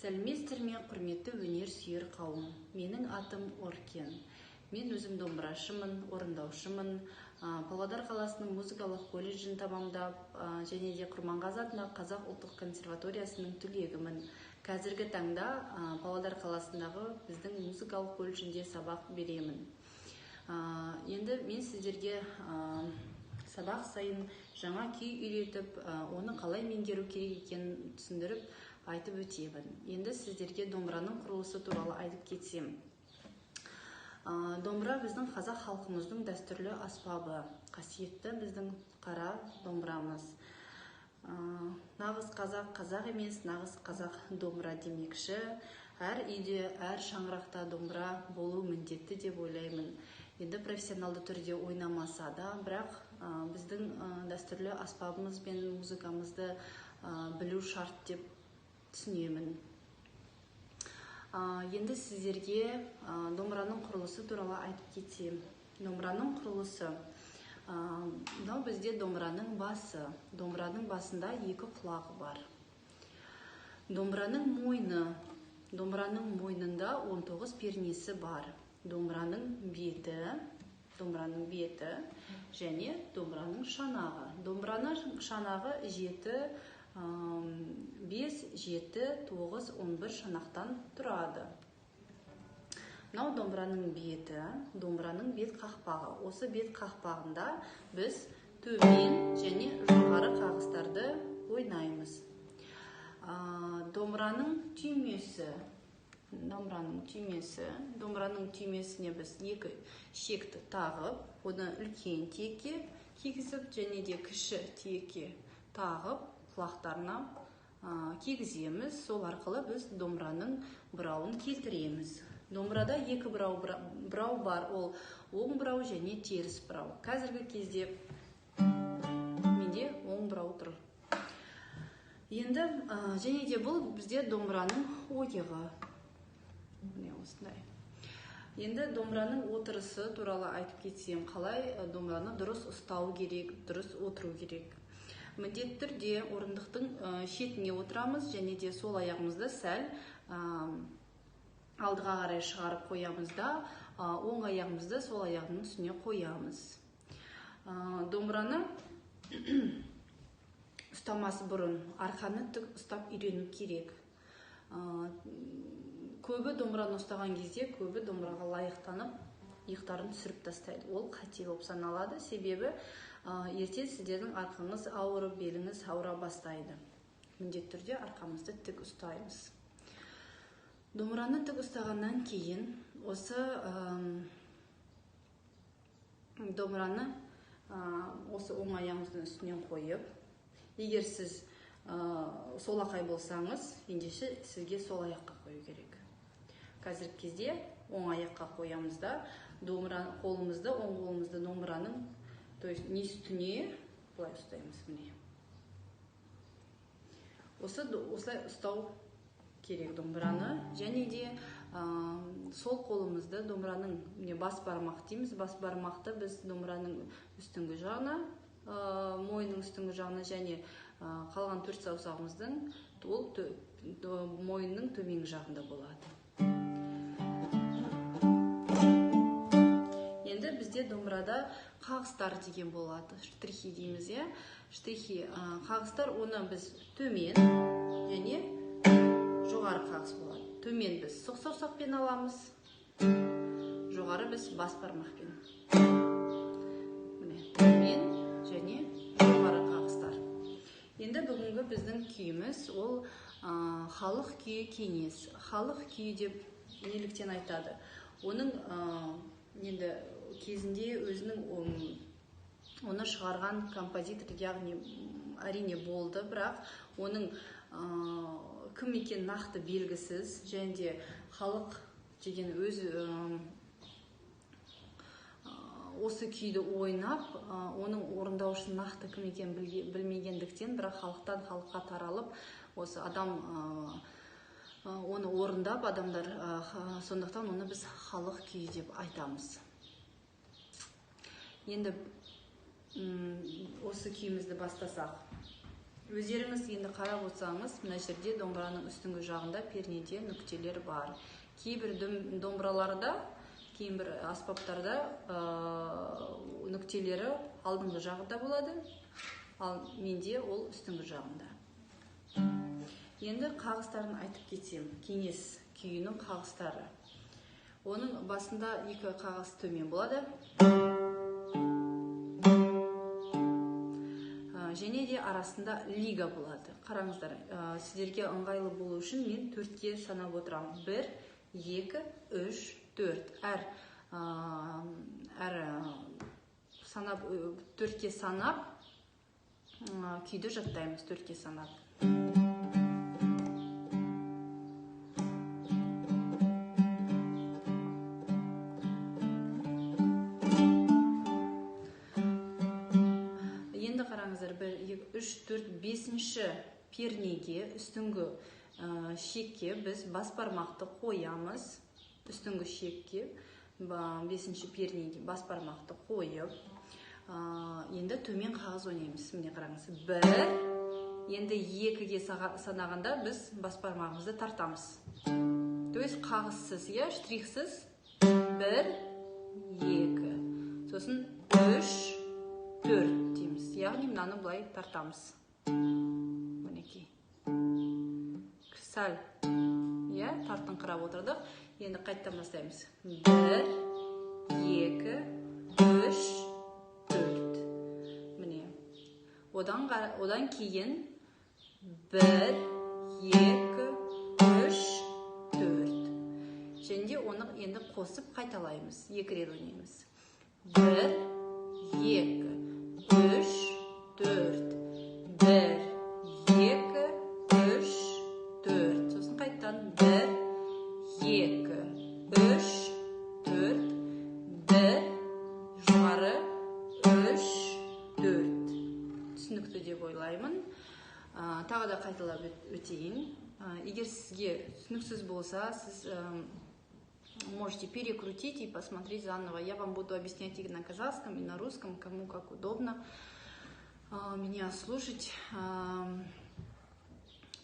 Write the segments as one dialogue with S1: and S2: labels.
S1: Сәлеметсіздер ме, құрметті өнер сүйер қауым. Менің атым Оркен. Мен өзім домбырашымын, орындаушымын. Павлодар қаласының музыкалық колледжін тамамдап, және де Құрманғазы атындағы Қазақ ұлттық консерваториясының түлегімін. Қазіргі таңда Павлодар қаласындағы біздің музыкалық колледжінде сабақ беремін. Енді мен сіздерге сабақ сайын жаңа күй үйретіп, оны қалай меңгеру керек екенін түсіндіріп айтып өтемін. Енді сіздерге домбыраның құрылысы туралы айтып кетсем. Домбыра біздің қазақ халқымыздың дәстүрлі аспабы, қасиетті біздің қара домбырамыз. Нағыз қазақ емес, нағыз қазақ домбыра демекші. Әр үйде, әр шаңырақта домбыра болу міндетті деп ойлаймын. Енді профессионалды түрде ойнамаса да, бірақ біздің дәстүрлі аспабымыз бен музыкамызды білу шарт деп түсінемін. Енді сіздерге домбыраның құрылысы туралы айтып кетсем. Домбыраның құрылысы. Мынау бізде домбыраның басы. Домбыраның басында екі құлағы бар. Домбыраның мойны. Домбыраның мойнында 19 пернесі бар. Домбыраның беті және домбыраның шанағы. Домбыраның шанағы 5, 7, 9, 11 шанақтан тұрады. Мынау домбыраның беті, домбыраның бет қақпағы. Осы бет қақпағында біз төмен және жоғары қағыстарды ойнаймыз. Домбыраның түймесі. Домбыраның түймесіне біз екі шекті тағып, оны үлкен тиекке кигізіп, және де кіші тиекке тағып, құлақтарына кигіземіз. Сол арқылы біз домбыраның бұрауын келтіреміз. Домбырада екі бұрау бар, ол оң бұрау және теріс бұрау. Қазіргі кезде менде оң бұрау тұр. Енді және де бұл бізде домбыраның ойығы. Енді домбыраның отырысы туралы айтып кетсем, қалай домбыраны дұрыс ұстау керек, дұрыс отыру керек. Міндетті түрде орындықтың шетіне отырамыз, және де сол аяғымызды сәл алдыға қарай шығарып қоямыз да, оң аяғымызды сол аяғының үстіне қоямыз. Домбыраны ұстамас бұрын арқаны тік ұстап үйрену керек. Көбі домбыраны ұстаған кезде, көбі домбыраға лайықтанып, иықтарын түсіріп тастайды. Ол қате болып саналады, себебі ертең сіздердің арқаңыз ауырып, беліңіз ауыра бастайды. Міндетті түрде арқамызды тік ұстаймыз. Домбыраны тік ұстағаннан кейін, осы домбыраны осы оң аяғымыздың үстінен қойып, егер сіз солақай болсаңыз, ендеше сізге сол аяққа қою керек. Қазіргі кезде оң аяққа қоямыз да, оң қолымызды домбыраның, то есть не үстіне, былай ұстаймыз міне. Осылай ұстау керек домбыраны, және де сол қолымызды домбыраның бас бармақ дейміз. Бас бармақты біз домбыраның үстіңгі жағына, мойының үстіңгі жағына, және қалған 4 саусағымыздың мойынның төменгі жағында болады. Енді бізде домбырада қағыстар деген болады. Штрихи дейміз, е? Штрихи қағыстар, оны біз төмен және жоғары қағыс болады. Төмен біз сұқ саусақпен аламыз, жоғары біз бас бармақпен. Төмен және жоғары қағыстар. Енді бүгінгі біздің күйіміз, ол халық күйі кеңес. Халық күйі деп неліктен айтады? Оның енді кезінде өзінің оны шығарған композитор, яғни әрине болды, бірақ оның кім екен нақты белгісіз, және де халық деген өз осы күйді ойнап, оның орындаушының нақты кім екен білмегендіктен, бірақ халықтан халыққа таралып, осы адам оны орындап, адамдар, сондықтан оны біз халық күйі деп айтамыз. Енді осы күйімізді бастасақ. Өздеріңіз енді қарап отырсаңыз, мына жерде домбыраның үстіңгі жағында пернеде нүктелер бар. Кейбір домбыраларда, кейбір аспаптарда нүктелері алдыңғы жағында болады, ал менде ол үстіңгі жағында. Енді қағыстарын айтып кетсем, кеңес күйінің қағыстары. Оның басында екі қағыз төмен болады. Және де арасында лига болады. Қараңыздар, сіздерге ыңғайлы болу үшін мен 4-ке санап отырам. 1, 2, 3, 4. Әр санап 4-ке санап күйді жаттаймыз 4-ке санап. Қараңыздар, 1, 2, 3, 4, 5-ші пернеге, үстіңгі шекке біз бас бармақты қоямыз. Үстіңгі шекке, 5-ші пернеге бас бармақты қойып, енді төмен қағыз ойнаймыз. Міне қараңыз, 1, енді 2-ге санағанда біз бас бармағымызды тартамыз. То есть қағызсыз, штрихсыз, 1, 2, сосын 3, 4 дейміз. Яғни мынаны бұлай тартамыз. Мінекей. Сәл. Тартыңқырап отырдық. Енді қайттан бастаймыз. 1, 2, 3, 4. Міне. Одан кейін 1, 2, 3, 4. Және де оны енді қосып қайталаймыз. 2 рет ойнаймыз. 1, 2, 3, 4, 1, 2, 3, 4. Сосын қайттан 1, 2, 3, 4, 1, жоғары, 3, 4. Түсінікті деп ойлаймын. Тағы да қайталап өтейін. Егер сізге түсініксіз болса, сіз можете перекрутить и посмотреть заново. Я вам буду объяснять и на казахском, и на русском, кому как удобно меня слушать.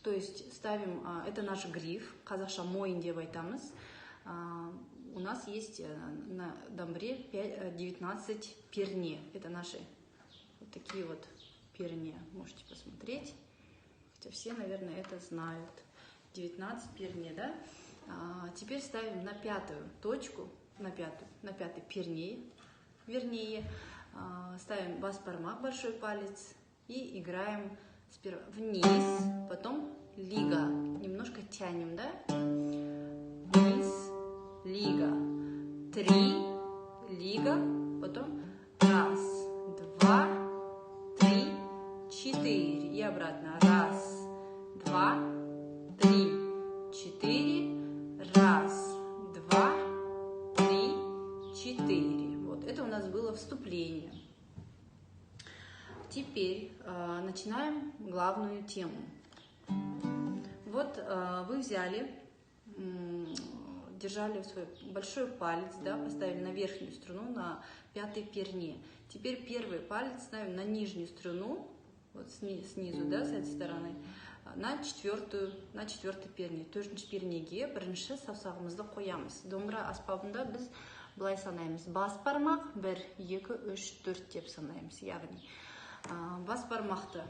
S1: То есть ставим, это наш гриф, қазақша мойын деп айтамыз. У нас есть на домбре 19 перне. Это наши вот такие вот перне. Можете посмотреть. Хотя все, наверное, это знают. 19 перне, да? Теперь ставим на 5-ю точку, на 5-й перне, вернее, ставим бас-бармак, большой палец, и играем сперва вниз, потом лига, немножко тянем, да? Вниз, лига, 3, лига, потом 1, 2, 3, 4, и обратно, 1, 2, 3, 4, 1, 2, 3, 4. Вот, это у нас было вступление. Теперь начинаем главную тему. Вот вы взяли, держали свой большой палец, да, поставили на верхнюю струну, на 5-й перне. Теперь первый палец ставим на нижнюю струну, вот снизу, да, с этой стороны, на 4-й перне. 4-ші пернеге бірінші саусағымызды қоямыз. Домбыра аспабында біз былай санаймыз. Бас бармақ 1, 2, 3, 4 деп санаймыз. Яғни бас бармақты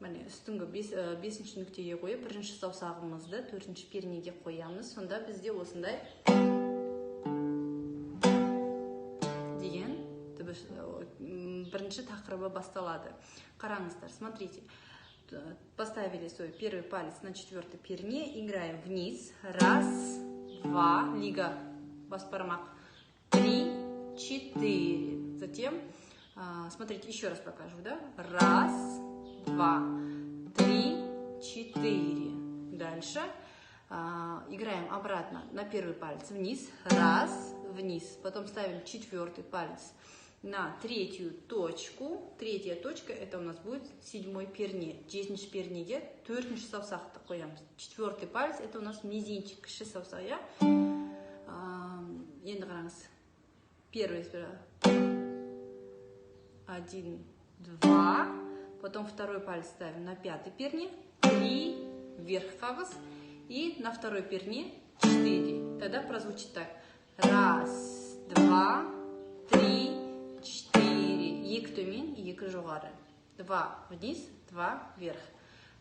S1: үстіңгі 5-ші нүктеге қойып, бірінші саусағымызды 4-ші пернеге қоямыз. Сонда бізде осындай деген бірінші тақырыбы басталады. Қараңыздар, смотрите. Поставили свой первый палец на 4-й перне, играем вниз, 1, 2, лига, бас бармак, 3, 4. Затем, смотрите, еще раз покажу, да? 1, 2, 3, 4. Дальше играем обратно на первый палец вниз, 1, вниз, потом ставим 4-й палец на 3-ю точку. 3-я точка это у нас будет 7-й перне. 7-ші пернеге 4-ші саусақты қоямыз. 4-й палец это у нас мизинчик, кіші саусақ, я? Енді қараңыз. Первый сперва. 1, 2, Потом второй палец ставим на пятой перне. 3, вверх қағыз. И на второй перне 4. Тогда прозвучит так. 1, 2, 3, 4. Екі төмен, екі жоғары. 2 вниз, 2 вверх.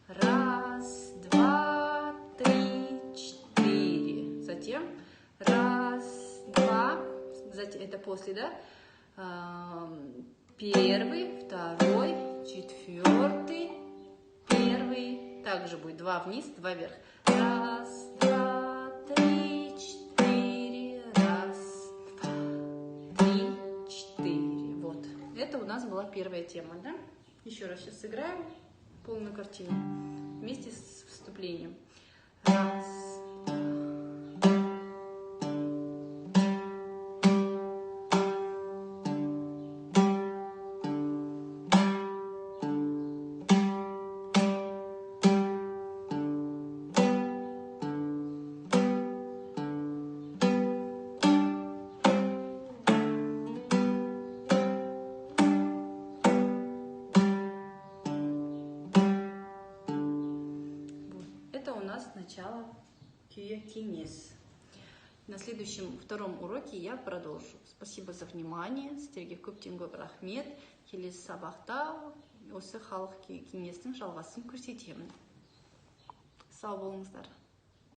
S1: 1, 2, 3, 4. Затем 1, 2. Затем, это после, да? Первый, второй, четвертый, первый. Также будет 2 вниз, 2 вверх. 1, 2, 3, 4. 1, 2, 3, 4. Вот. Это у нас была первая тема, да? Еще раз сейчас сыграем полную картину вместе с вступлением. 1. Это у нас начало күйі-кеңес. На следующем, втором уроке я продолжу. Спасибо за внимание. Сіздерге көптен көп рахмет. Келесі сабақта осы халық күйі-кеңестің жалғасын көрсетемін. Сау болыңыздар.